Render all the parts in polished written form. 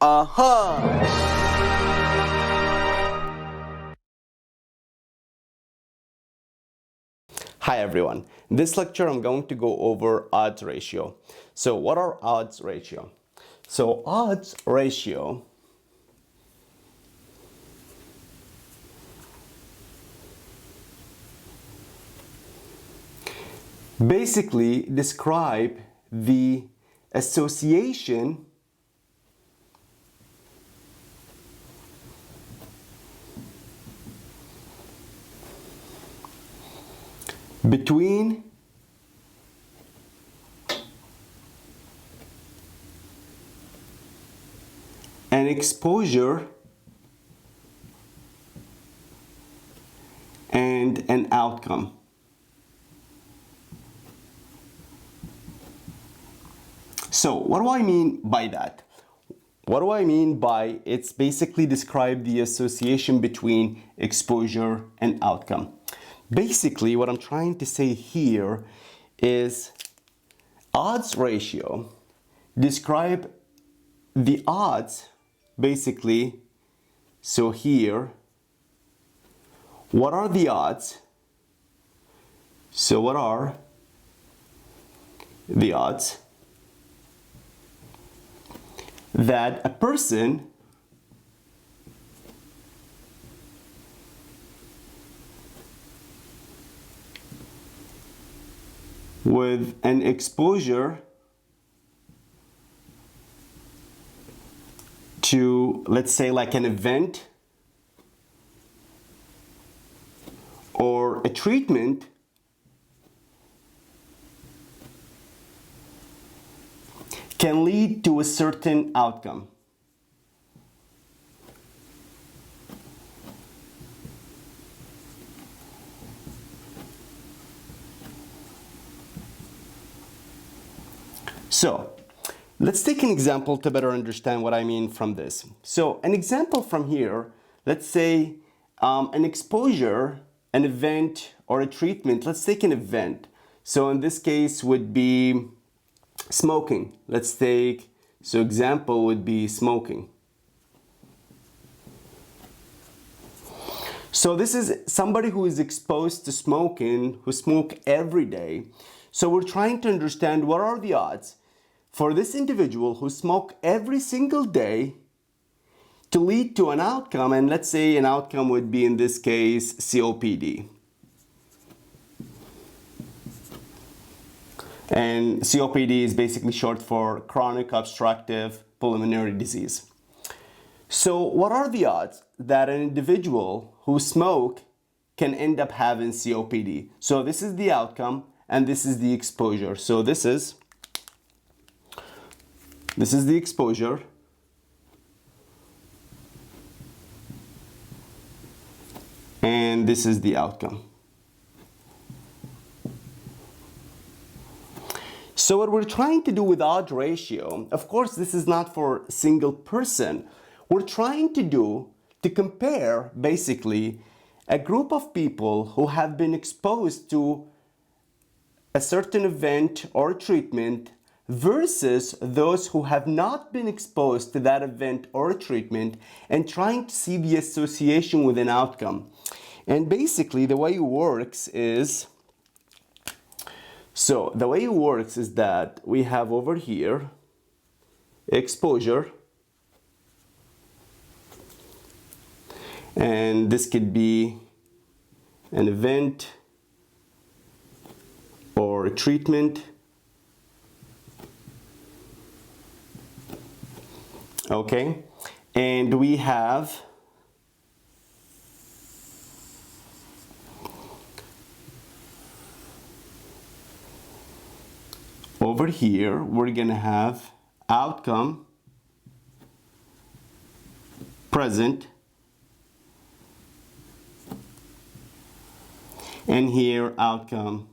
Hi everyone. In this lecture I'm going to go over odds ratio. So what are odds ratio? So odds ratio basically describe the association between an exposure and an outcome. So what do I mean by that? What do I mean by it's basically describe the association between exposure and outcome? Basically, what I'm trying to say here is odds ratio describe the odds basically. So here, what are the odds? So what are the odds that a person with an exposure to, let's say, like an event or a treatment can lead to a certain outcome. So let's take an example to better understand what I mean from this. So an example from here, let's say an exposure, an event or a treatment. Let's take an event. So in this case would be smoking. Let's take, so example would be smoking. So this is somebody who is exposed to smoking, who smoke every day. So we're trying to understand what are the odds for this individual who smoke every single day to lead to an outcome, and let's say an outcome would be in this case COPD. And COPD is basically short for chronic obstructive pulmonary disease. So what are the odds that an individual who smoke can end up having COPD? So this is the outcome and this is the exposure. So this is the exposure and this is the outcome. So what we're trying to do with odds ratio, of course this is not for a single person. We're trying to compare basically a group of people who have been exposed to a certain event or treatment versus those who have not been exposed to that event or treatment, and trying to see the association with an outcome. And basically the way it works is, that we have over here exposure, and this could be an event or a treatment. Okay, and we have over here, we're gonna have outcome, present, and here outcome,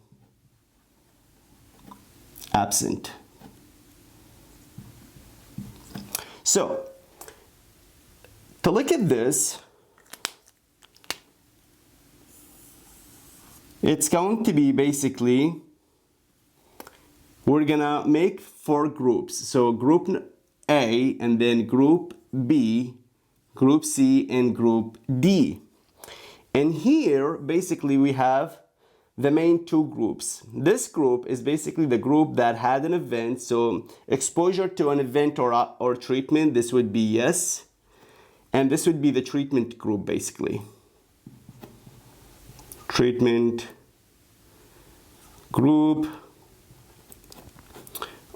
absent. So to look at this, it's going to be basically, we're gonna make 4 groups. So group A and then group B, group C, and group D. And here, basically, we have the main two groups. This group is basically the group that had an event, so exposure to an event or treatment, this would be yes, and this would be the treatment group, basically. Treatment group,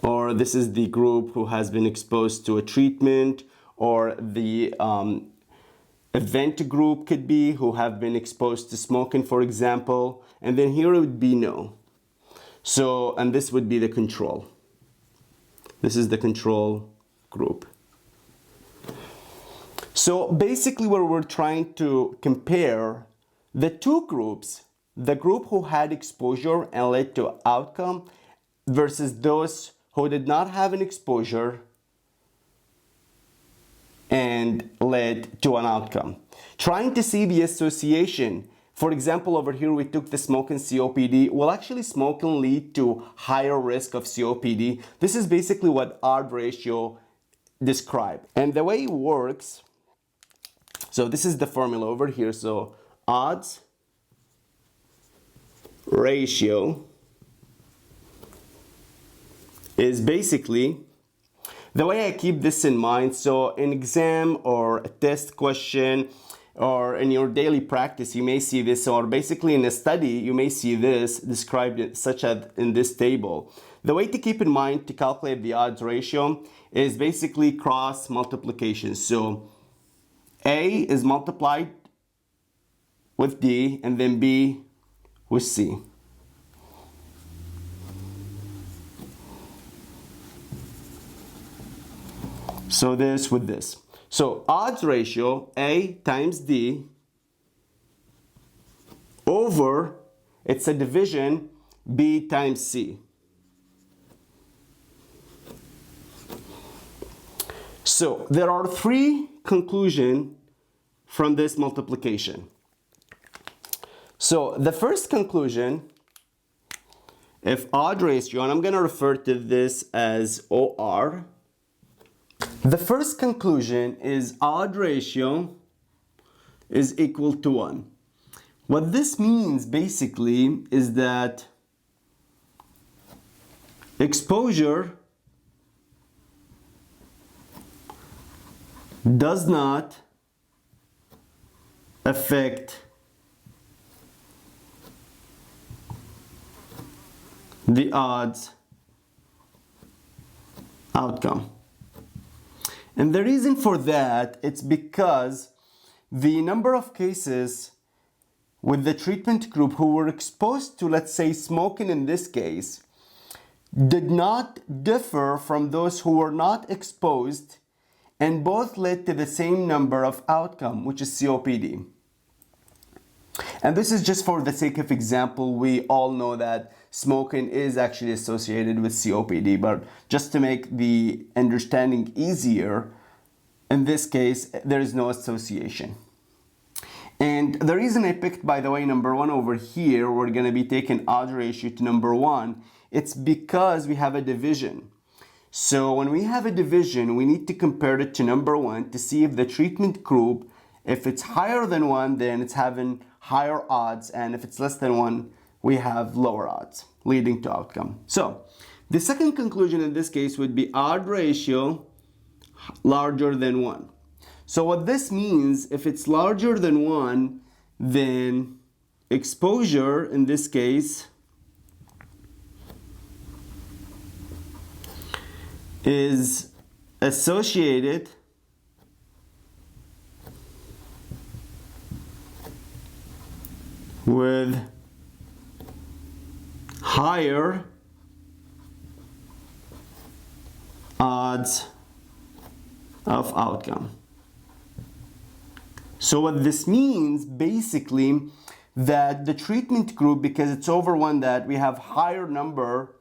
or this is the group who has been exposed to a treatment, or the event group could be who have been exposed to smoking, for example, and then here it would be no. So, and this would be the control. This is the control group. So basically what we're trying to compare the two groups, the group who had exposure and led to outcome versus those who did not have an exposure and led to an outcome. Trying to see the association. For example, over here we took the smoking COPD. Will actually smoking lead to higher risk of COPD? This is basically what odds ratio describes. And the way it works, so this is the formula over here. So odds ratio is basically the way I keep this in mind. So in exam or a test question or in your daily practice, you may see this, or basically in a study, you may see this described such as in this table. The way to keep in mind to calculate the odds ratio is basically cross multiplication. So A is multiplied with D and then B with C. So this with this. So odds ratio A times D over, it's a division, B times C. So there are three conclusions from this multiplication. So the first conclusion, if odds ratio, and I'm going to refer to this as OR, the first conclusion is odds ratio is equal to 1. What this means basically is that exposure does not affect the odds outcome. And the reason for that, it's because the number of cases with the treatment group who were exposed to, let's say, smoking in this case, did not differ from those who were not exposed, and both led to the same number of outcome, which is COPD. And this is just for the sake of example. We all know that smoking is actually associated with COPD, but just to make the understanding easier, in this case, there is no association. And the reason I picked, by the way, number 1 over here, we're going to be taking odds ratio to number 1, it's because we have a division. So when we have a division, we need to compare it to number 1 to see if the treatment group, if it's higher than 1, then it's having higher odds, and if it's less than 1, we have lower odds, leading to outcome. So the second conclusion in this case would be odds ratio larger than 1. So what this means, if it's larger than 1, then exposure in this case is associated with higher odds of outcome. So what this means basically that the treatment group, because it's over 1, that we have higher number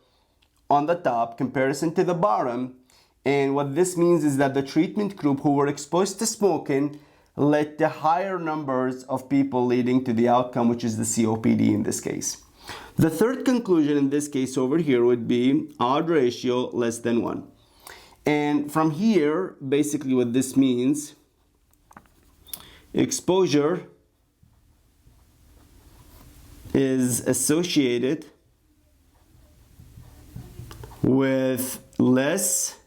on the top comparison to the bottom, and what this means is that the treatment group who were exposed to smoking led to higher numbers of people leading to the outcome, which is the COPD in this case. The third conclusion in this case over here would be odds ratio less than 1. And from here, basically what this means, exposure is associated with less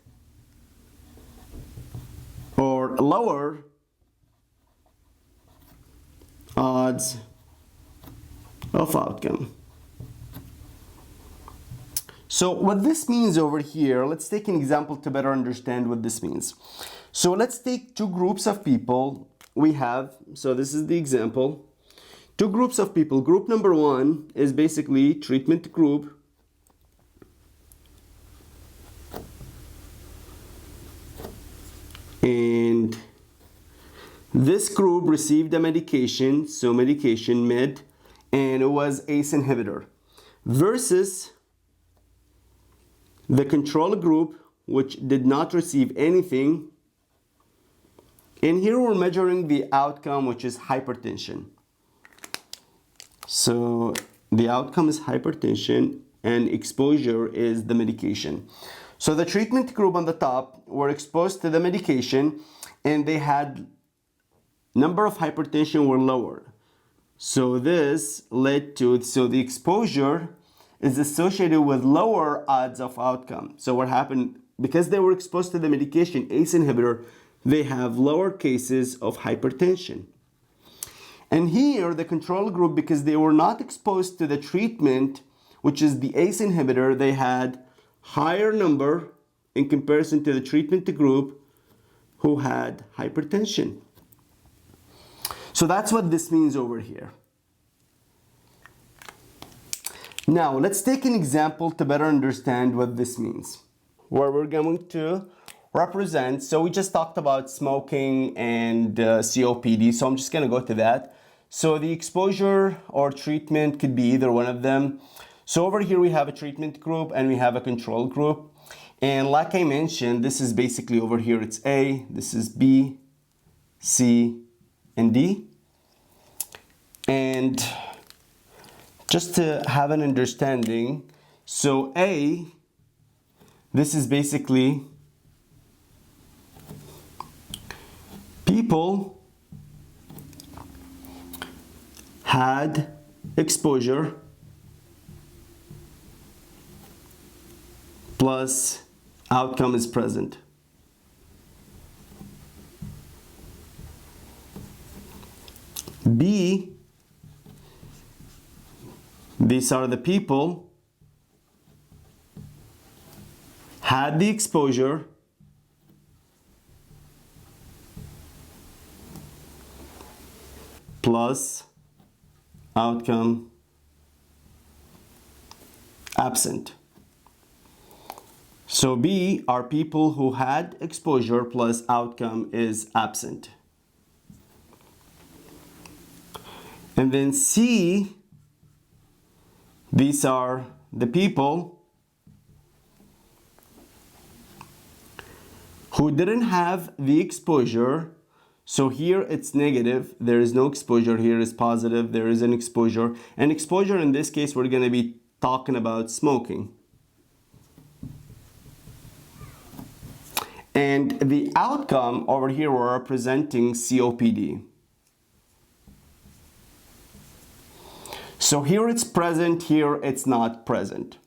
or lower odds of outcome. So what this means over here, let's take an example to better understand what this means. So let's take two groups of people we have. So this is the example. Two groups of people. Group number one is basically treatment group. And this group received a medication, so medication med, and it was ACE inhibitor, versus the control group, which did not receive anything. And here we're measuring the outcome, which is hypertension. So the outcome is hypertension and exposure is the medication. So the treatment group on the top were exposed to the medication and they had number of hypertension were lower. So this led to, so the exposure is associated with lower odds of outcome. So what happened, because they were exposed to the medication, ACE inhibitor, they have lower cases of hypertension. And here, the control group, because they were not exposed to the treatment, which is the ACE inhibitor, they had higher number in comparison to the treatment group who had hypertension. So that's what this means over here. Now, let's take an example to better understand what this means. Where we're going to represent, so we just talked about smoking and COPD, so I'm just going to go to that. So the exposure or treatment could be either one of them. So over here we have a treatment group and we have a control group. And like I mentioned, this is basically over here, it's A, this is B, C, and D. And just to have an understanding, so A, this is basically people had exposure plus outcome is present. B, these are the people had the exposure plus outcome absent. So B are people who had exposure plus outcome is absent. And then C, these are the people who didn't have the exposure. So here it's negative, there is no exposure, here is positive, there is an exposure. And exposure in this case, we're going to be talking about smoking. And the outcome over here, we're representing COPD. So here it's present, here it's not present.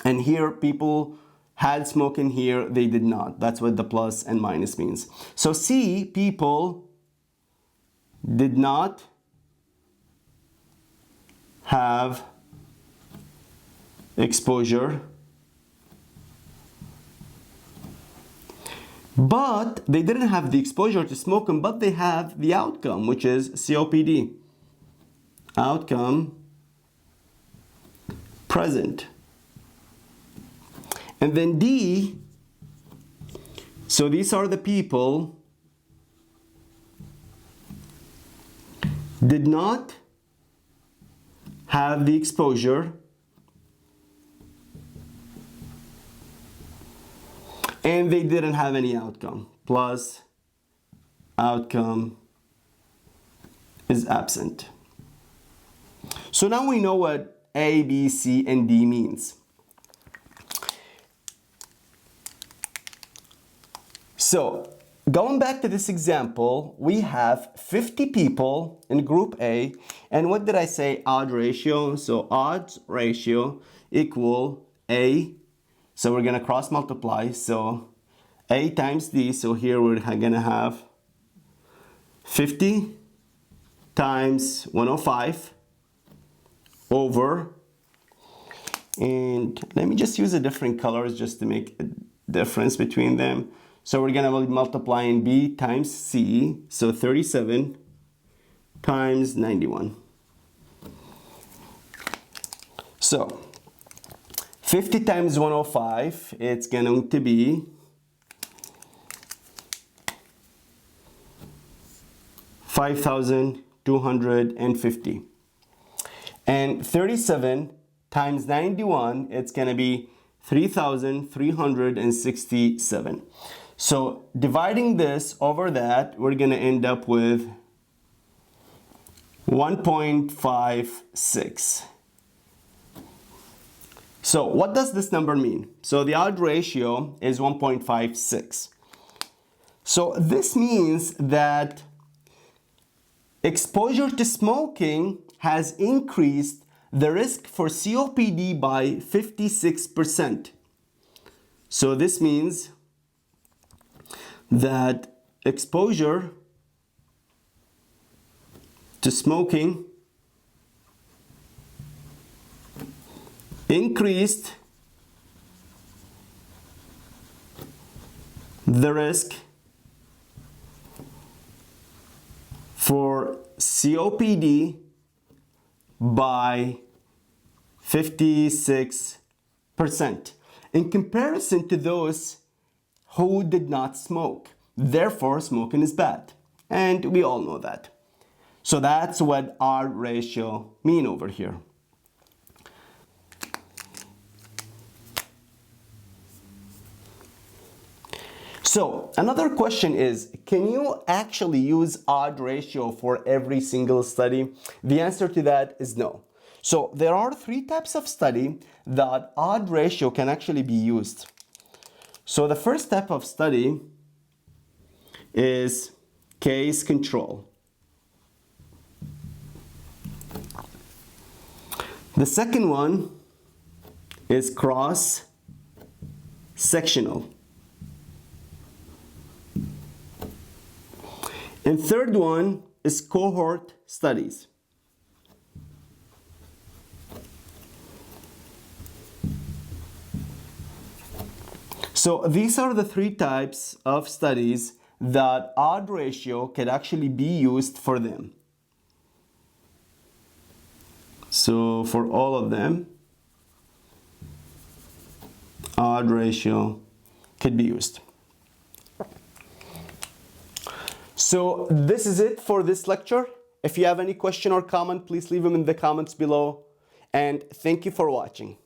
And here people had smoking, here they did not. That's what the plus and minus means. So C, people did not have exposure, but they didn't have the exposure to smoking, but they have the outcome, which is COPD. Outcome present. And then D, so these are the people did not have the exposure and they didn't have any outcome, plus outcome is absent. So now we know what A, B, C, and D means. So going back to this example, we have 50 people in group A, and what did I say? Odd ratio. So odds ratio equal A. So we're gonna cross multiply. So A times D. So here we're gonna have 50 times 105 over, and let me just use a different colors just to make a difference between them. So we're gonna be multiplying B times C, so 37 times 91. So 50 times 105, it's going to be 5,250. And 37 times 91, it's gonna be 3,367. So dividing this over that, we're gonna end up with 1.56. So what does this number mean? So the odd ratio is 1.56. So this means that exposure to smoking has increased the risk for COPD by 56%. So this means that exposure to smoking increased the risk for COPD by 56% in comparison to those who did not smoke. Therefore, smoking is bad. And we all know that. So that's what our ratio mean over here. So another question is, can you actually use odd ratio for every single study? The answer to that is no. So there are three types of study that odd ratio can actually be used. So the first type of study is case control. The second one is cross-sectional. And third one is cohort studies. So these are the three types of studies that odd ratio can actually be used for them. So for all of them, odd ratio could be used. So this is it for this lecture. If you have any question or comment, please leave them in the comments below. And thank you for watching.